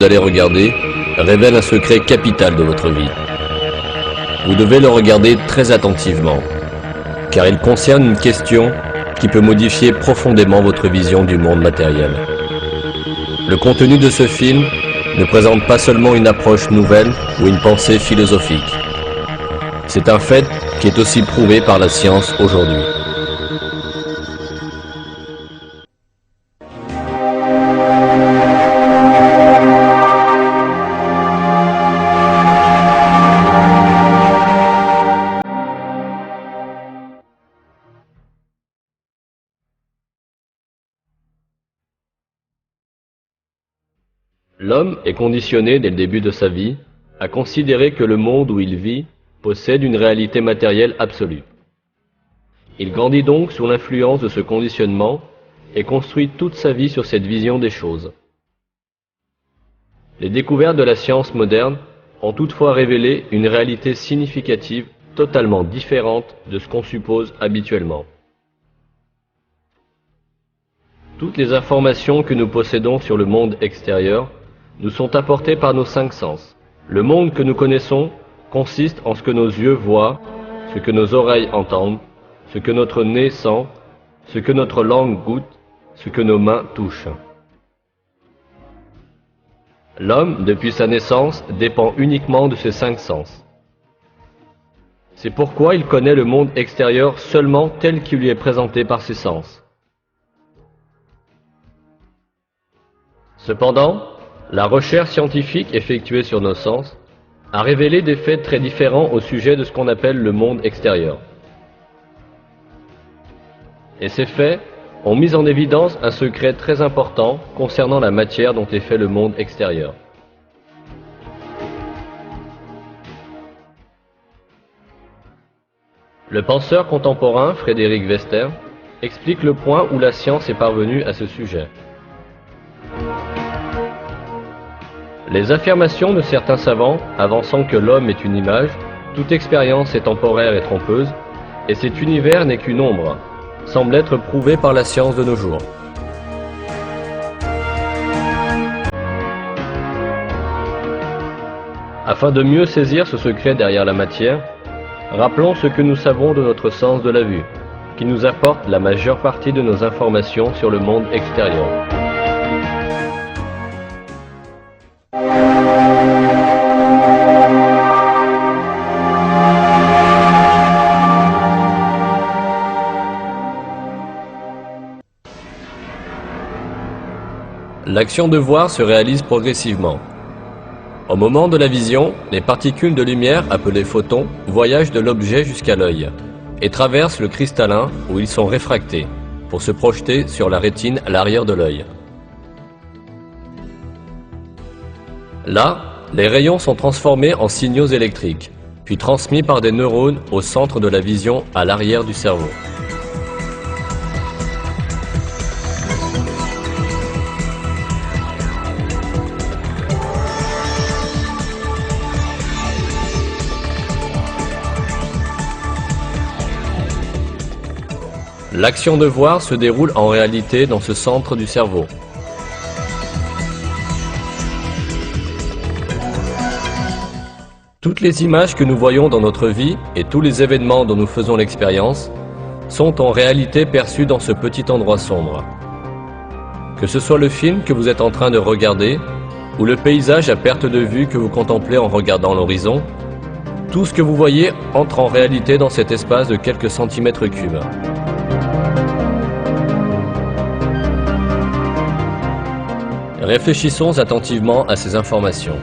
Vous allez regarder révèle un secret capital de votre vie. Vous devez le regarder très attentivement, car il concerne une question qui peut modifier profondément votre vision du monde matériel. Le contenu de ce film ne présente pas seulement une approche nouvelle ou une pensée philosophique. C'est un fait qui est aussi prouvé par la science aujourd'hui. L'homme est conditionné dès le début de sa vie à considérer que le monde où il vit possède une réalité matérielle absolue. Il grandit donc sous l'influence de ce conditionnement et construit toute sa vie sur cette vision des choses. Les découvertes de la science moderne ont toutefois révélé une réalité significative totalement différente de ce qu'on suppose habituellement. Toutes les informations que nous possédons sur le monde extérieur nous sont apportées par nos 5 sens. Le monde que nous connaissons consiste en ce que nos yeux voient, ce que nos oreilles entendent, ce que notre nez sent, ce que notre langue goûte, ce que nos mains touchent. L'homme, depuis sa naissance, dépend uniquement de ces 5 sens. C'est pourquoi il connaît le monde extérieur seulement tel qu'il lui est présenté par ses sens. Cependant, la recherche scientifique effectuée sur nos sens a révélé des faits très différents au sujet de ce qu'on appelle le monde extérieur. Et ces faits ont mis en évidence un secret très important concernant la matière dont est fait le monde extérieur. Le penseur contemporain Frédéric Vester explique le point où la science est parvenue à ce sujet. Les affirmations de certains savants avançant que l'homme est une image, toute expérience est temporaire et trompeuse, et cet univers n'est qu'une ombre, semblent être prouvées par la science de nos jours. Afin de mieux saisir ce secret derrière la matière, rappelons ce que nous savons de notre sens de la vue, qui nous apporte la majeure partie de nos informations sur le monde extérieur. L'action de voir se réalise progressivement. Au moment de la vision, les particules de lumière, appelées photons, voyagent de l'objet jusqu'à l'œil et traversent le cristallin où ils sont réfractés pour se projeter sur la rétine à l'arrière de l'œil. Là, les rayons sont transformés en signaux électriques, puis transmis par des neurones au centre de la vision à l'arrière du cerveau. L'action de voir se déroule en réalité dans ce centre du cerveau. Toutes les images que nous voyons dans notre vie et tous les événements dont nous faisons l'expérience sont en réalité perçus dans ce petit endroit sombre. Que ce soit le film que vous êtes en train de regarder ou le paysage à perte de vue que vous contemplez en regardant l'horizon, tout ce que vous voyez entre en réalité dans cet espace de quelques centimètres cubes. Réfléchissons attentivement à ces informations.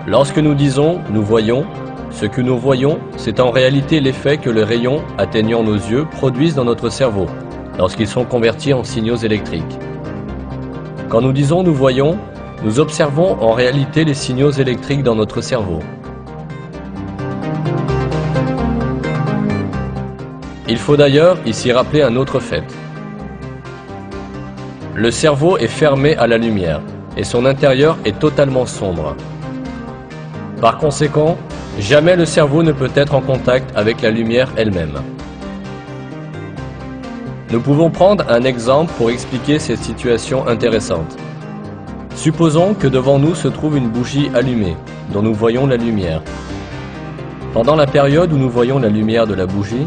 Lorsque nous disons « nous voyons », ce que nous voyons, c'est en réalité l'effet que les rayons atteignant nos yeux produisent dans notre cerveau, lorsqu'ils sont convertis en signaux électriques. Quand nous disons « nous voyons », nous observons en réalité les signaux électriques dans notre cerveau. Il faut d'ailleurs ici rappeler un autre fait. Le cerveau est fermé à la lumière et son intérieur est totalement sombre. Par conséquent, jamais le cerveau ne peut être en contact avec la lumière elle-même. Nous pouvons prendre un exemple pour expliquer cette situation intéressante. Supposons que devant nous se trouve une bougie allumée, dont nous voyons la lumière. Pendant la période où nous voyons la lumière de la bougie,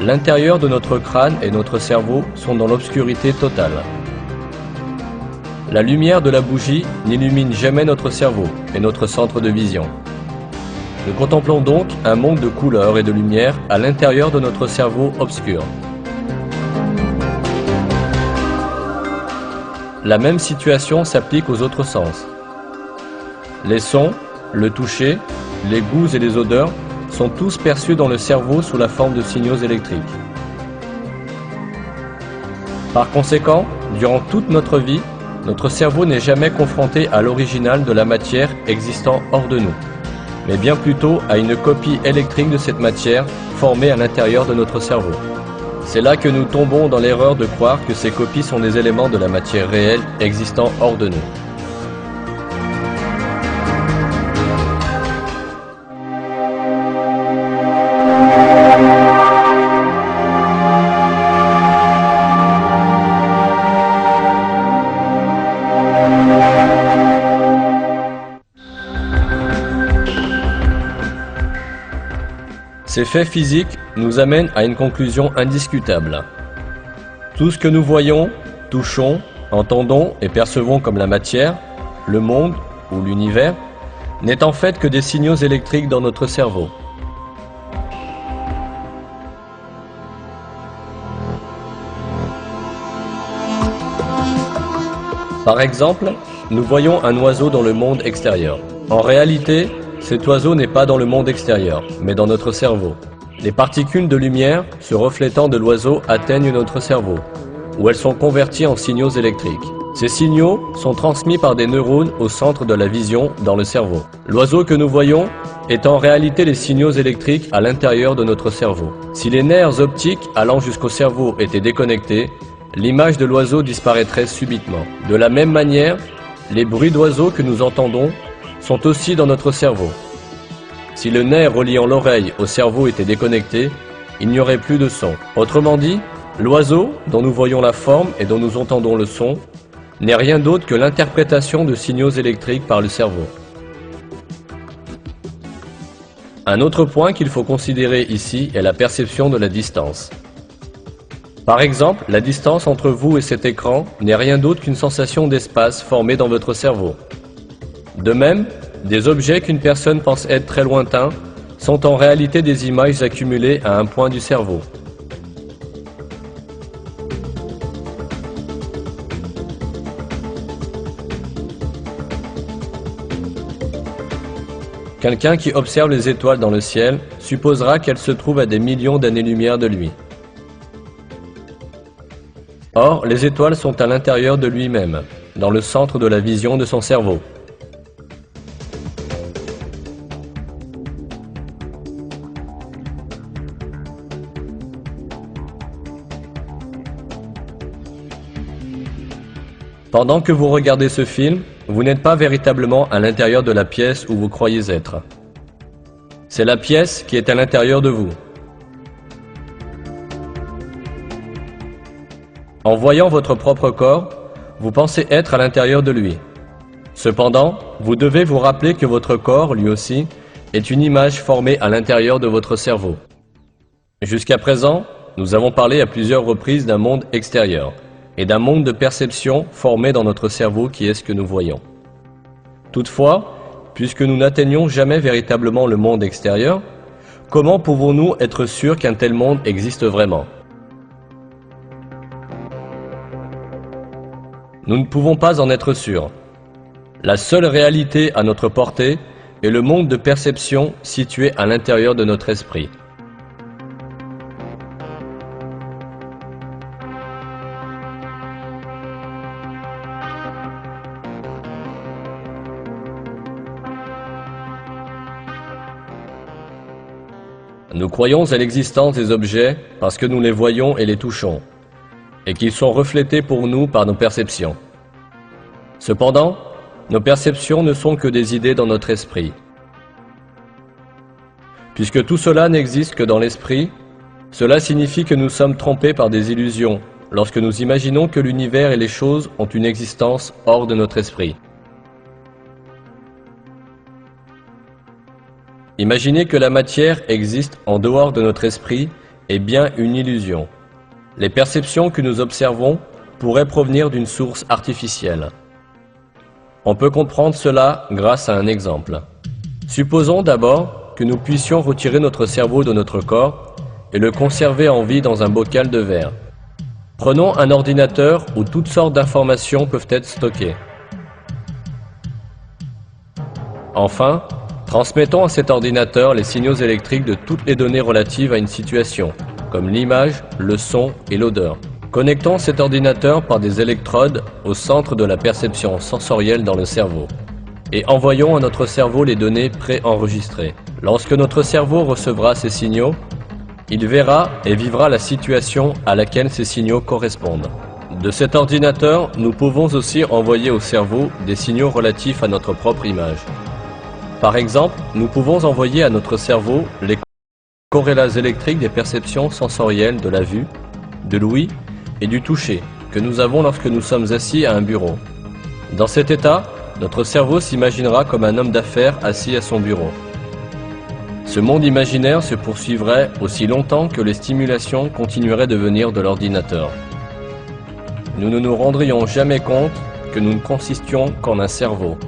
l'intérieur de notre crâne et notre cerveau sont dans l'obscurité totale. La lumière de la bougie n'illumine jamais notre cerveau et notre centre de vision. Nous contemplons donc un monde de couleurs et de lumière à l'intérieur de notre cerveau obscur. La même situation s'applique aux autres sens. Les sons, le toucher, les goûts et les odeurs sont tous perçus dans le cerveau sous la forme de signaux électriques. Par conséquent, durant toute notre vie, notre cerveau n'est jamais confronté à l'original de la matière existant hors de nous, mais bien plutôt à une copie électrique de cette matière formée à l'intérieur de notre cerveau. C'est là que nous tombons dans l'erreur de croire que ces copies sont des éléments de la matière réelle existant hors de nous. Ces faits physiques nous amènent à une conclusion indiscutable. Tout ce que nous voyons, touchons, entendons et percevons comme la matière, le monde ou l'univers, n'est en fait que des signaux électriques dans notre cerveau. Par exemple, nous voyons un oiseau dans le monde extérieur. En réalité, cet oiseau n'est pas dans le monde extérieur, mais dans notre cerveau. Les particules de lumière se reflétant de l'oiseau atteignent notre cerveau, où elles sont converties en signaux électriques. Ces signaux sont transmis par des neurones au centre de la vision dans le cerveau. L'oiseau que nous voyons est en réalité les signaux électriques à l'intérieur de notre cerveau. Si les nerfs optiques allant jusqu'au cerveau étaient déconnectés, l'image de l'oiseau disparaîtrait subitement. De la même manière, les bruits d'oiseaux que nous entendons sont aussi dans notre cerveau. Si le nerf reliant l'oreille au cerveau était déconnecté, il n'y aurait plus de son. Autrement dit, l'oiseau, dont nous voyons la forme et dont nous entendons le son, n'est rien d'autre que l'interprétation de signaux électriques par le cerveau. Un autre point qu'il faut considérer ici est la perception de la distance. Par exemple, la distance entre vous et cet écran n'est rien d'autre qu'une sensation d'espace formée dans votre cerveau. De même, des objets qu'une personne pense être très lointains sont en réalité des images accumulées à un point du cerveau. Quelqu'un qui observe les étoiles dans le ciel supposera qu'elles se trouvent à des millions d'années-lumière de lui. Or, les étoiles sont à l'intérieur de lui-même, dans le centre de la vision de son cerveau. Pendant que vous regardez ce film, vous n'êtes pas véritablement à l'intérieur de la pièce où vous croyez être. C'est la pièce qui est à l'intérieur de vous. En voyant votre propre corps, vous pensez être à l'intérieur de lui. Cependant, vous devez vous rappeler que votre corps, lui aussi, est une image formée à l'intérieur de votre cerveau. Jusqu'à présent, nous avons parlé à plusieurs reprises d'un monde extérieur et d'un monde de perception formé dans notre cerveau qui est ce que nous voyons. Toutefois, puisque nous n'atteignons jamais véritablement le monde extérieur, comment pouvons-nous être sûrs qu'un tel monde existe vraiment ? Nous ne pouvons pas en être sûrs. La seule réalité à notre portée est le monde de perception situé à l'intérieur de notre esprit. Nous croyons à l'existence des objets parce que nous les voyons et les touchons, et qu'ils sont reflétés pour nous par nos perceptions. Cependant, nos perceptions ne sont que des idées dans notre esprit. Puisque tout cela n'existe que dans l'esprit, cela signifie que nous sommes trompés par des illusions lorsque nous imaginons que l'univers et les choses ont une existence hors de notre esprit. Imaginez que la matière existe en dehors de notre esprit est bien une illusion. Les perceptions que nous observons pourraient provenir d'une source artificielle. On peut comprendre cela grâce à un exemple. Supposons d'abord que nous puissions retirer notre cerveau de notre corps et le conserver en vie dans un bocal de verre. Prenons un ordinateur où toutes sortes d'informations peuvent être stockées. Enfin, transmettons à cet ordinateur les signaux électriques de toutes les données relatives à une situation, comme l'image, le son et l'odeur. Connectons cet ordinateur par des électrodes au centre de la perception sensorielle dans le cerveau et envoyons à notre cerveau les données préenregistrées. Lorsque notre cerveau recevra ces signaux, il verra et vivra la situation à laquelle ces signaux correspondent. De cet ordinateur, nous pouvons aussi envoyer au cerveau des signaux relatifs à notre propre image. Par exemple, nous pouvons envoyer à notre cerveau les corrélats électriques des perceptions sensorielles de la vue, de l'ouïe et du toucher que nous avons lorsque nous sommes assis à un bureau. Dans cet état, notre cerveau s'imaginera comme un homme d'affaires assis à son bureau. Ce monde imaginaire se poursuivrait aussi longtemps que les stimulations continueraient de venir de l'ordinateur. Nous ne nous rendrions jamais compte que nous ne consistions qu'en un cerveau.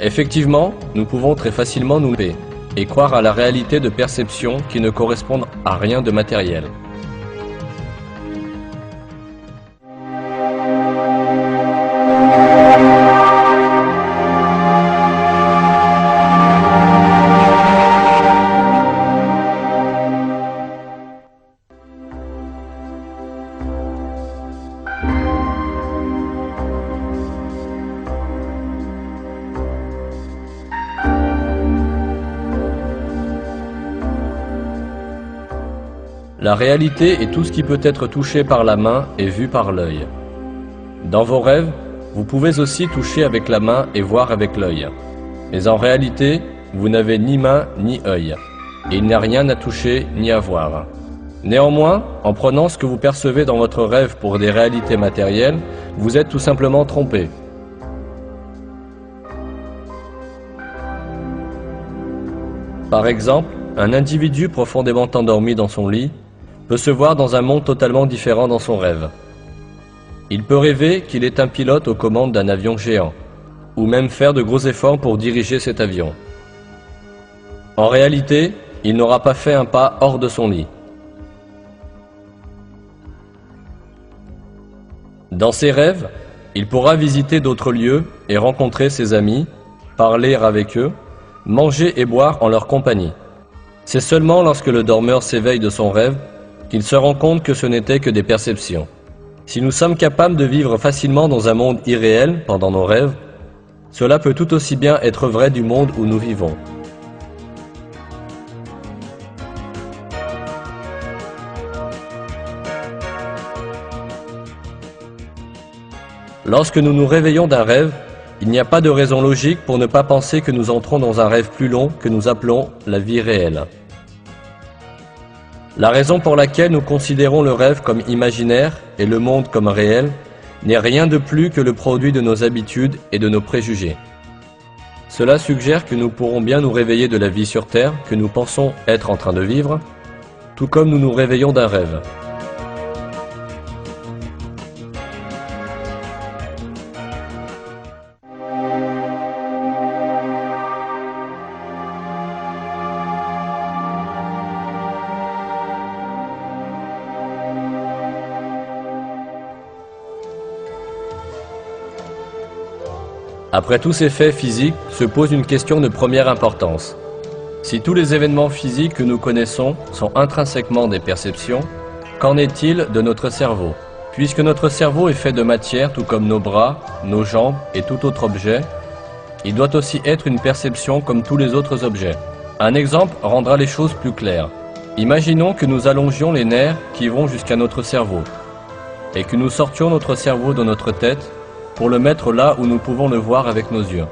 Effectivement, nous pouvons très facilement nous tromper et croire à la réalité de perceptions qui ne correspondent à rien de matériel. La réalité est tout ce qui peut être touché par la main et vu par l'œil. Dans vos rêves, vous pouvez aussi toucher avec la main et voir avec l'œil. Mais en réalité, vous n'avez ni main ni œil, et il n'y a rien à toucher ni à voir. Néanmoins, en prenant ce que vous percevez dans votre rêve pour des réalités matérielles, vous êtes tout simplement trompé. Par exemple, un individu profondément endormi dans son lit peut se voir dans un monde totalement différent dans son rêve. Il peut rêver qu'il est un pilote aux commandes d'un avion géant, ou même faire de gros efforts pour diriger cet avion. En réalité, il n'aura pas fait un pas hors de son lit. Dans ses rêves, il pourra visiter d'autres lieux et rencontrer ses amis, parler avec eux, manger et boire en leur compagnie. C'est seulement lorsque le dormeur s'éveille de son rêve qu'il se rend compte que ce n'était que des perceptions. Si nous sommes capables de vivre facilement dans un monde irréel pendant nos rêves, cela peut tout aussi bien être vrai du monde où nous vivons. Lorsque nous nous réveillons d'un rêve, il n'y a pas de raison logique pour ne pas penser que nous entrons dans un rêve plus long que nous appelons la vie réelle. La raison pour laquelle nous considérons le rêve comme imaginaire et le monde comme réel n'est rien de plus que le produit de nos habitudes et de nos préjugés. Cela suggère que nous pourrons bien nous réveiller de la vie sur Terre que nous pensons être en train de vivre, tout comme nous nous réveillons d'un rêve. Après tous ces faits physiques, se pose une question de première importance. Si tous les événements physiques que nous connaissons sont intrinsèquement des perceptions, qu'en est-il de notre cerveau? Puisque notre cerveau est fait de matière tout comme nos bras, nos jambes et tout autre objet, il doit aussi être une perception comme tous les autres objets. Un exemple rendra les choses plus claires. Imaginons que nous allongions les nerfs qui vont jusqu'à notre cerveau et que nous sortions notre cerveau de notre tête pour le mettre là où nous pouvons le voir avec nos yeux.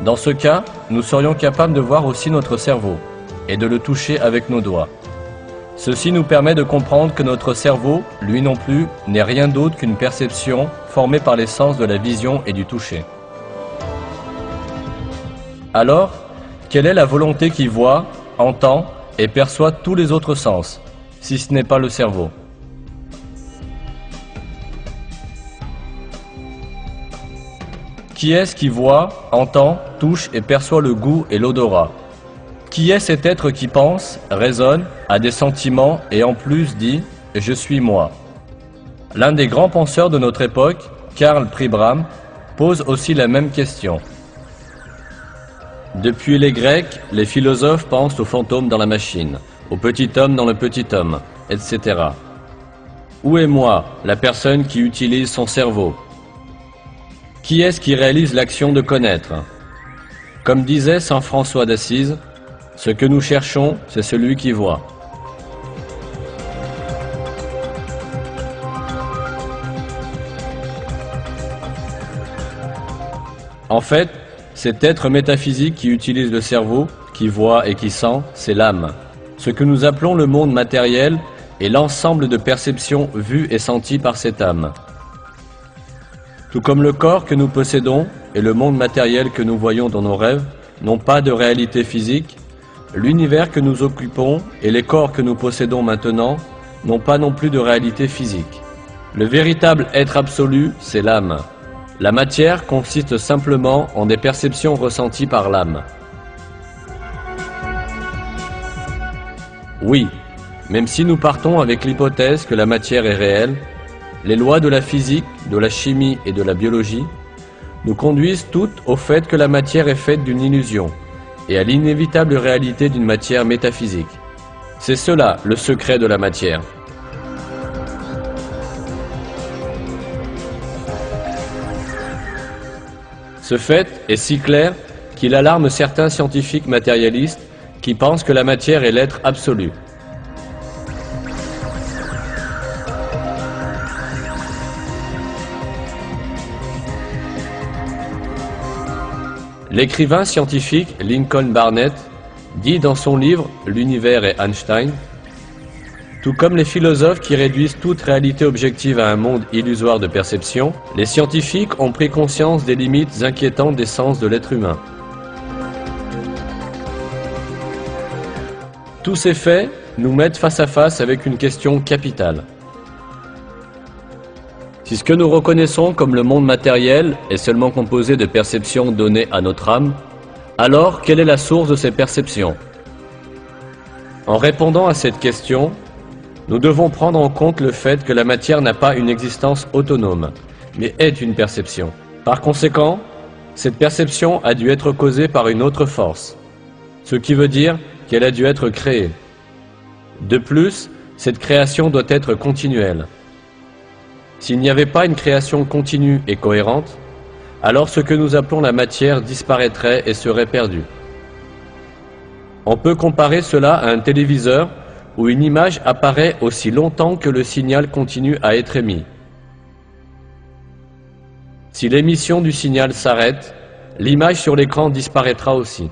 Dans ce cas, nous serions capables de voir aussi notre cerveau et de le toucher avec nos doigts. Ceci nous permet de comprendre que notre cerveau, lui non plus, n'est rien d'autre qu'une perception formée par les sens de la vision et du toucher. Alors, quelle est la volonté qui voit, entend et perçoit tous les autres sens, si ce n'est pas le cerveau. Qui est-ce qui voit, entend, touche et perçoit le goût et l'odorat? Qui est cet être qui pense, raisonne, a des sentiments et en plus dit « je suis moi ». L'un des grands penseurs de notre époque, Karl Pribram, pose aussi la même question. Depuis les Grecs, les philosophes pensent au fantôme dans la machine, au petit homme dans le petit homme, etc. Où est moi, la personne qui utilise son cerveau? Qui est-ce qui réalise l'action de connaître? Comme disait saint François d'Assise, ce que nous cherchons, c'est celui qui voit. En fait, cet être métaphysique qui utilise le cerveau, qui voit et qui sent, c'est l'âme. Ce que nous appelons le monde matériel est l'ensemble de perceptions vues et senties par cette âme. Tout comme le corps que nous possédons et le monde matériel que nous voyons dans nos rêves n'ont pas de réalité physique, l'univers que nous occupons et les corps que nous possédons maintenant n'ont pas non plus de réalité physique. Le véritable être absolu, c'est l'âme. La matière consiste simplement en des perceptions ressenties par l'âme. Oui, même si nous partons avec l'hypothèse que la matière est réelle, les lois de la physique, de la chimie et de la biologie nous conduisent toutes au fait que la matière est faite d'une illusion et à l'inévitable réalité d'une matière métaphysique. C'est cela le secret de la matière. Ce fait est si clair qu'il alarme certains scientifiques matérialistes qui pensent que la matière est l'être absolu. L'écrivain scientifique Lincoln Barnett dit dans son livre « L'univers et Einstein » tout comme les philosophes qui réduisent toute réalité objective à un monde illusoire de perception, les scientifiques ont pris conscience des limites inquiétantes des sens de l'être humain. Tous ces faits nous mettent face à face avec une question capitale. Si ce que nous reconnaissons comme le monde matériel est seulement composé de perceptions données à notre âme, alors quelle est la source de ces perceptions? En répondant à cette question, nous devons prendre en compte le fait que la matière n'a pas une existence autonome, mais est une perception. Par conséquent, cette perception a dû être causée par une autre force, ce qui veut dire qu'elle a dû être créée. De plus, cette création doit être continuelle. S'il n'y avait pas une création continue et cohérente, alors ce que nous appelons la matière disparaîtrait et serait perdu. On peut comparer cela à un téléviseur où une image apparaît aussi longtemps que le signal continue à être émis. Si l'émission du signal s'arrête, l'image sur l'écran disparaîtra aussi.